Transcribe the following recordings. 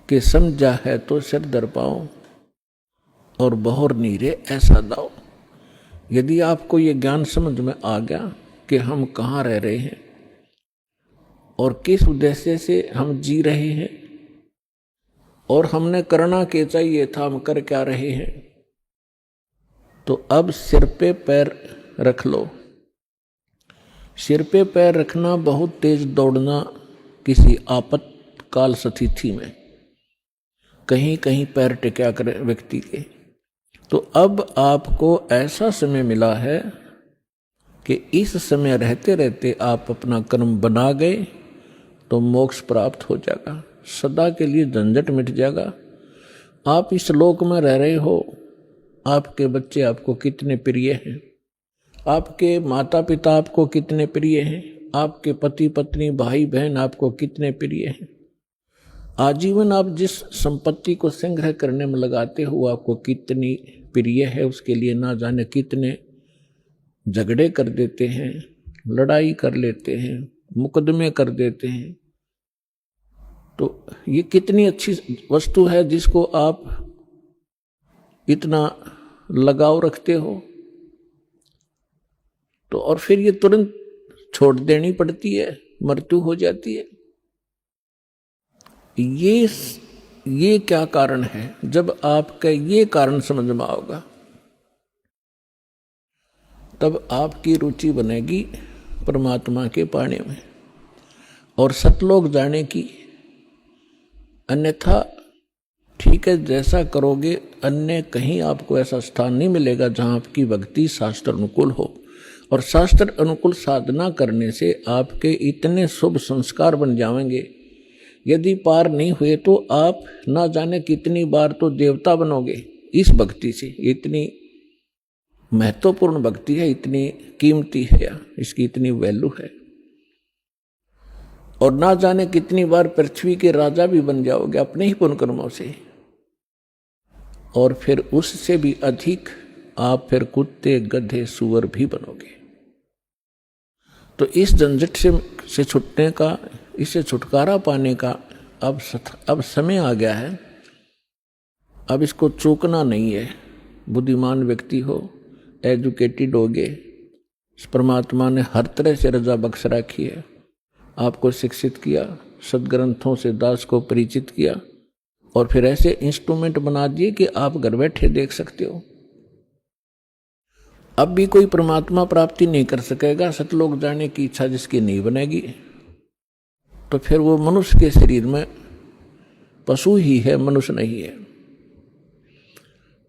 कि समझा है तो सिर दर पाओ और बहुर नीरे ऐसा दाओ। यदि आपको ये ज्ञान समझ में आ गया कि हम कहाँ रह रहे हैं और किस उद्देश्य से हम जी रहे हैं और हमने करना क्या चाहिए था, हम कर क्या रहे हैं, तो अब सिर पे पैर रख लो। सिर पे पैर रखना बहुत तेज दौड़ना किसी आपातकाल स्थिति में कहीं कहीं पैर टिका कर व्यक्ति के। तो अब आपको ऐसा समय मिला है कि इस समय रहते रहते आप अपना कर्म बना गए तो मोक्ष प्राप्त हो जाएगा, सदा के लिए झंझट मिट जाएगा। आप इस लोक में रह रहे हो, आपके बच्चे आपको कितने प्रिय हैं, आपके माता पिता आपको कितने प्रिय हैं, आपके पति पत्नी भाई बहन आपको कितने प्रिय हैं। आजीवन आप जिस संपत्ति को संग्रह करने में लगाते हो आपको कितनी प्रिय है, उसके लिए ना जाने कितने झगड़े कर देते हैं, लड़ाई कर लेते हैं, मुकदमे कर देते हैं। तो ये कितनी अच्छी वस्तु है जिसको आप इतना लगाव रखते हो, तो और फिर ये तुरंत छोड़ देनी पड़ती है, मृत्यु हो जाती है। ये क्या कारण है? जब आपका ये कारण समझ में आओगा तब आपकी रुचि बनेगी परमात्मा के पाने में और सतलोक जाने की। अन्यथा ठीक है, जैसा करोगे अन्य कहीं आपको ऐसा स्थान नहीं मिलेगा जहां आपकी भक्ति शास्त्र अनुकूल हो। और शास्त्र अनुकूल साधना करने से आपके इतने शुभ संस्कार बन जाएंगे, यदि पार नहीं हुए तो आप ना जाने कितनी बार तो देवता बनोगे इस भक्ति से। इतनी महत्वपूर्ण भक्ति है, इतनी कीमती है, इसकी इतनी वैल्यू है। और ना जाने कितनी बार पृथ्वी के राजा भी बन जाओगे अपने ही पुण्य कर्मों से। और फिर उससे भी अधिक आप फिर कुत्ते गधे सुअर भी बनोगे। तो इस झंझट से छूटने का, इससे छुटकारा पाने का अब समय आ गया है। अब इसको चूकना नहीं है। बुद्धिमान व्यक्ति हो, एजुकेटेड होगे, परमात्मा ने हर तरह से रजा बख्श रखी है, आपको शिक्षित किया, सदग्रंथों से दास को परिचित किया और फिर ऐसे इंस्ट्रूमेंट बना दिए कि आप घर बैठे देख सकते हो। अब भी कोई परमात्मा प्राप्ति नहीं कर सकेगा, सतलोक जाने की इच्छा जिसकी नहीं बनेगी, तो फिर वो मनुष्य के शरीर में पशु ही है, मनुष्य नहीं है।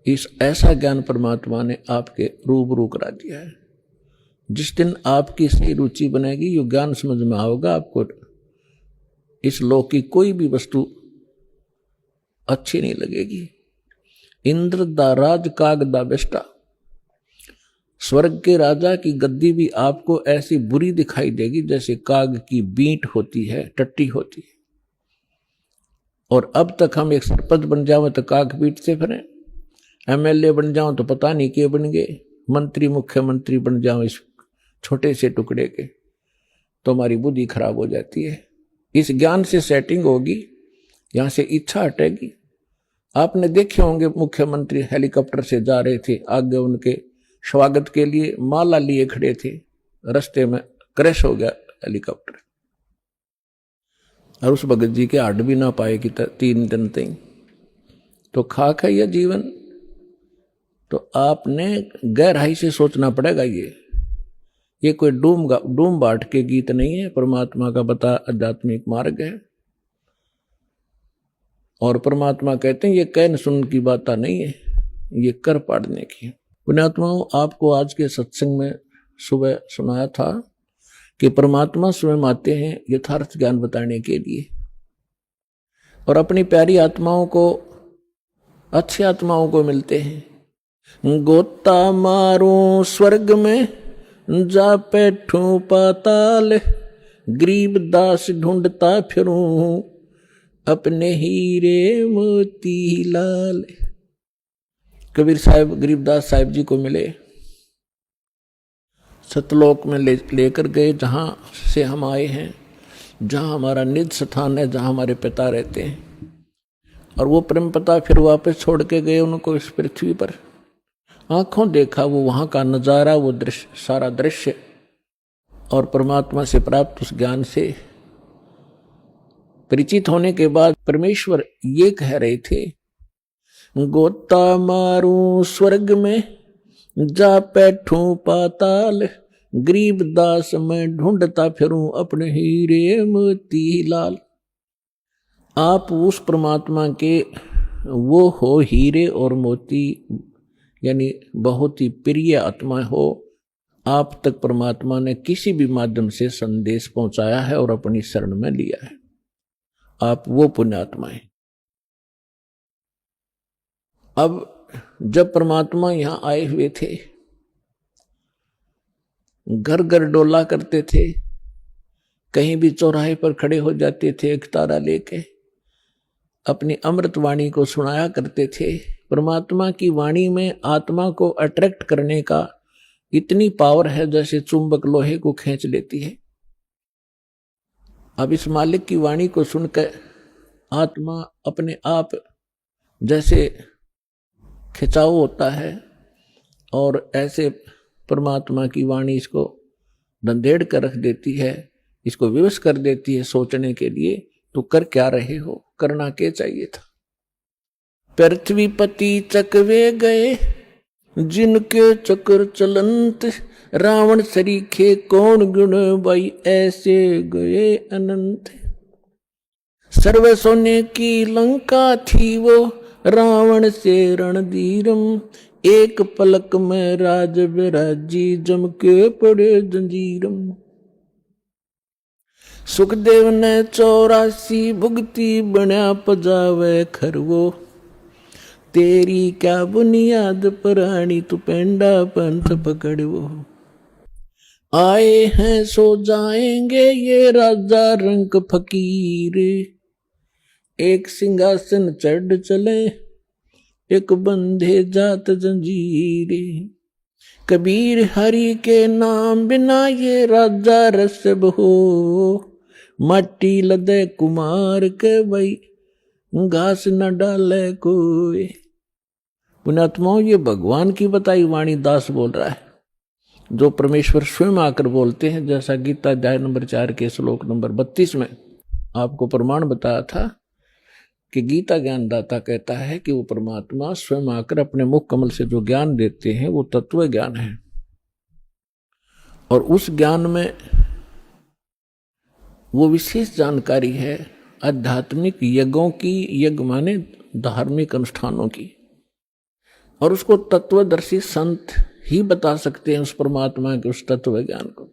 इस ऐसा ज्ञान परमात्मा ने आपके रूबरू करा दिया है। जिस दिन आपकी सही रुचि बनेगी, यो ज्ञान समझ में आओगा, आपको इस लोक की कोई भी वस्तु अच्छी नहीं लगेगी। इंद्र दा राज काग दा बेष्टा, स्वर्ग के राजा की गद्दी भी आपको ऐसी बुरी दिखाई देगी जैसे काग की बींट होती है, टट्टी होती है। और अब तक हम एक सरपंच बन जाओ तो काग बीटते फिरें, एमएलए बन जाओ तो पता नहीं क्या बन गए, मंत्री मुख्यमंत्री बन जाओ इस छोटे से टुकड़े के, तो हमारी बुद्धि खराब हो जाती है। इस ज्ञान से सेटिंग होगी, यहां से इच्छा हटेगी। आपने देखे होंगे मुख्यमंत्री हेलीकॉप्टर से जा रहे थे, आगे उनके स्वागत के लिए माला लिए खड़े थे, रास्ते में क्रैश हो गया हेलीकॉप्टर और उस भगत जी के हड्ड भी ना पाए कि 3 दिन तक। तो खाक है यह जीवन। तो आपने गहराई से सोचना पड़ेगा। ये कोई डूम बाट के गीत नहीं है, परमात्मा का बता आध्यात्मिक मार्ग है। और परमात्मा कहते हैं ये कहन सुन की बात नहीं है, ये कर पाड़ने की। पुण्यात्माओं, आपको आज के सत्संग में सुबह सुनाया था कि परमात्मा स्वयं आते हैं यथार्थ ज्ञान बताने के लिए और अपनी प्यारी आत्माओं को, अच्छी आत्माओं को मिलते हैं। गोता मारूं स्वर्ग में जा बैठूं पाताल, गरीब दास ढूंढता फिरूं अपने हीरे मोती लाल। कबीर साहब गरीबदास साहिब जी को मिले, सतलोक में लेकर गए, जहां से हम आए हैं, जहां हमारा निज स्थान है, जहां हमारे पिता रहते हैं। और वो प्रेम पता फिर वापस छोड़ के गए उनको इस पृथ्वी पर। आंखों देखा वो वहां का नजारा, वो दृश्य, सारा दृश्य, और परमात्मा से प्राप्त उस ज्ञान से परिचित होने के बाद परमेश्वर ये कह रहे थे, गोता मारू स्वर्ग में जा बैठूं पाताल, गरीब दास मैं ढूंढता फिरूं अपने हीरे मोती लाल। आप उस परमात्मा के वो हो हीरे और मोती, यानी बहुत ही प्रिय आत्मा हो। आप तक परमात्मा ने किसी भी माध्यम से संदेश पहुंचाया है और अपनी शरण में लिया है। आप वो पुण्यात्मा हैं। अब जब परमात्मा यहां आए हुए थे, घर घर डोला करते थे, कहीं भी चौराहे पर खड़े हो जाते थे, एक तारा लेके अपनी अमृत वाणी को सुनाया करते थे। परमात्मा की वाणी में आत्मा को अट्रैक्ट करने का इतनी पावर है जैसे चुंबक लोहे को खींच लेती है। अब इस मालिक की वाणी को सुनकर आत्मा अपने आप जैसे खिंचाव होता है, और ऐसे परमात्मा की वाणी इसको धंधेड़ कर रख देती है, इसको विवश कर देती है सोचने के लिए, तो कर क्या रहे हो, करना क्या चाहिए था। पृथ्वीपति चकवे गए जिनके चक्र चलंत, रावण सरीखे कौन गुण भाई ऐसे गए अनंत। सर्व सोने की लंका थी वो रावण से रणधीरम, एक पलक में राज विराजी जम के पड़े जंजीरम। सुखदेव ने 84 भुगती बना पजावे खरवो, तेरी क्या बुनियाद प्राणी तू पेंडा पंथ पकड़वो। आए हैं सो जाएंगे ये राजा रंग फकीर, एक सिंहासन चढ़ चले एक बंधे जात जंजीरे। कबीर हरि के नाम बिना ये राजा रसब हो, मट्टी लदे कुमार के भाई घास न डाले कोई। पुण्यात्माओं, ये भगवान की बताई वाणी दास बोल रहा है, जो परमेश्वर स्वयं आकर बोलते हैं। जैसा गीता अध्याय नंबर 4 के श्लोक नंबर 32 में आपको प्रमाण बताया था कि गीता ज्ञानदाता कहता है कि वो परमात्मा स्वयं आकर अपने मुख कमल से जो ज्ञान देते हैं वो तत्व ज्ञान है, और उस ज्ञान में वो विशेष जानकारी है आध्यात्मिक यज्ञों की, यज्ञ माने धार्मिक अनुष्ठानों की, और उसको तत्वदर्शी संत ही बता सकते हैं उस परमात्मा के उस तत्व ज्ञान को।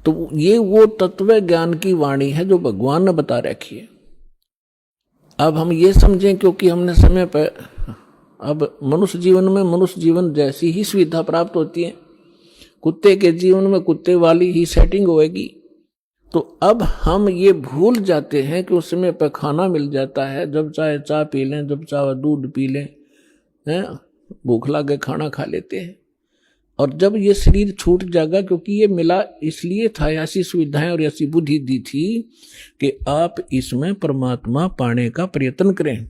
तो ये वो तत्व ज्ञान की वाणी है जो भगवान ने बता रखी है। अब हम ये समझें, क्योंकि हमने समय पर, अब मनुष्य जीवन में मनुष्य जीवन जैसी ही सुविधा प्राप्त होती है, कुत्ते के जीवन में कुत्ते वाली ही सेटिंग होएगी, तो अब हम ये भूल जाते हैं कि उस समय पर खाना मिल जाता है, जब चाहे चाय पी लें, जब चाहे दूध पी लें, भूख लगे खाना खा लेते हैं। और जब ये शरीर छूट जाएगा, क्योंकि ये मिला इसलिए था, ऐसी सुविधाएं और ऐसी बुद्धि दी थी कि आप इसमें परमात्मा पाने का प्रयत्न करें।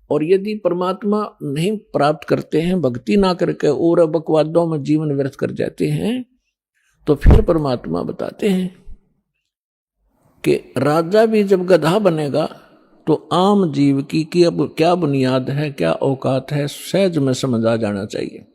और यदि परमात्मा नहीं प्राप्त करते हैं, भक्ति ना करके और बकवादों में जीवन व्यर्थ कर जाते हैं, तो फिर परमात्मा बताते हैं कि राजा भी जब गधा बनेगा तो आम जीव की अब क्या बुनियाद है, क्या औकात है, सहज में समझ आ जाना चाहिए।